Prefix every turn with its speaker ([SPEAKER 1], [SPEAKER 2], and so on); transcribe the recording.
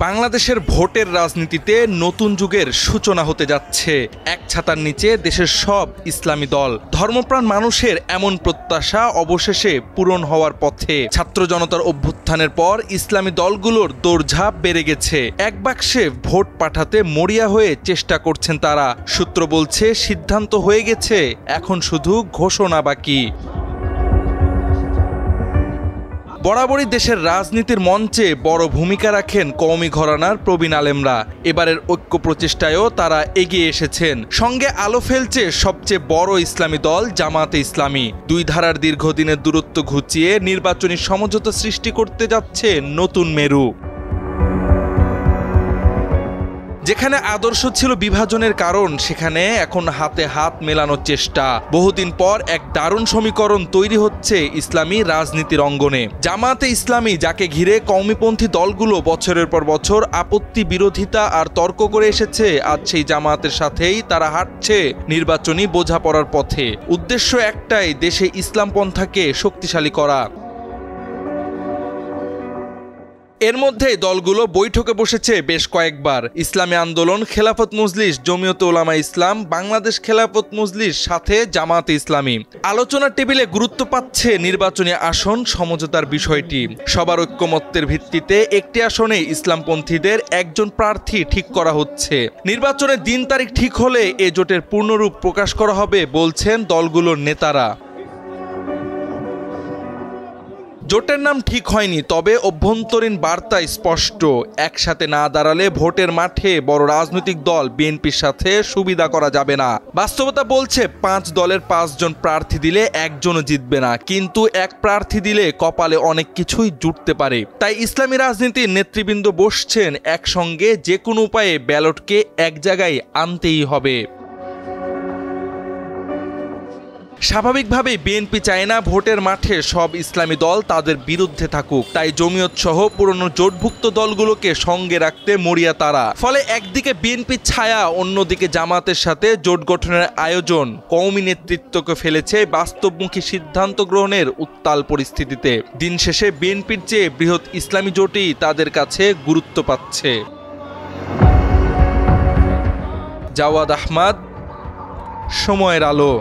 [SPEAKER 1] বাংলাদেশের ভোটের রাজনীতিতে নতুন যুগের সূচনা হতে যাচ্ছে। এক ছাতার নিচে দেশের সব ইসলামী দল, ধর্মপ্রাণ মানুষের এমন প্রত্যাশা অবশেষে পূরণ হওয়ার পথে। ছাত্র জনতার অভ্যুত্থানের পর ইসলামী দলগুলোর দৌড়ঝাঁপ বেড়ে গেছে। এক বাক্সে ভোট পাঠাতে মরিয়া হয়ে চেষ্টা করছেন তারা। সূত্র বলছে সিদ্ধান্ত হয়ে গেছে, এখন শুধু ঘোষণা বাকি। বরাবরই দেশের রাজনীতির মঞ্চে বড় ভূমিকা রাখেন কওমি ঘরানার প্রবীণ আলেমরা। এবারের ঐক্য প্রচেষ্টায়ও তারা এগিয়ে এসেছেন। সঙ্গে আলো ফেলছে সবচেয়ে বড় ইসলামী দল জামাতে ইসলামী। দুই ধারার দীর্ঘদিনের দূরত্ব ঘুচিয়ে নির্বাচনী সমঝোতা সৃষ্টি করতে যাচ্ছে নতুন মেরু। যেখানে আদর্শ ছিল বিভাজনের কারণ, সেখানে এখন হাতে হাত মেলানোর চেষ্টা। বহুদিন পর এক দারুণ সমীকরণ তৈরি হচ্ছে ইসলামী রাজনীতির অঙ্গনে। জামাতে ইসলামী, যাকে ঘিরে কওমিপন্থী দলগুলো বছরের পর বছর আপত্তি, বিরোধিতা আর তর্ক করে এসেছে, আজ সেই জামাতের সাথেই তারা হাঁটছে নির্বাচনী বোঝাপড়ার পথে। উদ্দেশ্য একটাই, দেশে ইসলাম পন্থাকে শক্তিশালী করা। এর মধ্যেই দলগুলো বৈঠকে বসেছে বেশ কয়েকবার। ইসলামী আন্দোলন, খেলাফত মজলিস, জমিয়তে উলামা ইসলাম, বাংলাদেশ খেলাফত মজলিস, সাথে জামাতে ইসলামী। আলোচনার টেবিলে গুরুত্ব পাচ্ছে নির্বাচনী আসন সমঝোতার বিষয়টি। সবার ঐক্যমত্যের ভিত্তিতে একটি আসনে ইসলামপন্থীদের একজন প্রার্থী ঠিক করা হচ্ছে। নির্বাচনের দিন তারিখ ঠিক হলে এ জোটের পূর্ণরূপ প্রকাশ করা হবে বলছেন দলগুলোর নেতারা। জোটের নাম ঠিক হয়নি, তবে অভ্যন্তরীণ বার্তা স্পষ্ট। একসাথে না দাঁড়ালে ভোটের মাঠে বড় রাজনৈতিক দল বিএনপির সাথে সুবিধা করা যাবে না। বাস্তবতা বলছে 5 দলের 5 জন প্রার্থী দিলে একজনও জিতবে না, কিন্তু এক প্রার্থী দিলে কপালে অনেক কিছুই জুটতে পারে। তাই ইসলামী রাজনীতির নেতৃবৃন্দ বসছেন একসঙ্গে, যে কোনো উপায়ে ব্যালটকে এক জায়গায় আনতেই হবে। স্বাভাবিকভাবেই বিএনপি চায় না ভোটের মাঠে সব ইসলামী দল তাদের বিরুদ্ধে থাকুক। তাই জমিয়ত সহ পুরনো জোটভুক্ত দলগুলোকে সঙ্গে রাখতে মরিয়া তারা। ফলে একদিকে বিএনপির ছায়া, অন্যদিকে জামাতের সাথে জোট গঠনের আয়োজন কওমি নেতৃত্বকে ফেলেছে বাস্তবমুখী সিদ্ধান্ত গ্রহণের উত্তাল পরিস্থিতিতে। দিন শেষে বিএনপির চেয়ে বৃহৎ ইসলামী জোটই তাদের কাছে গুরুত্ব পাচ্ছে। জাওয়াদ আহমদ, সময়ের আলো।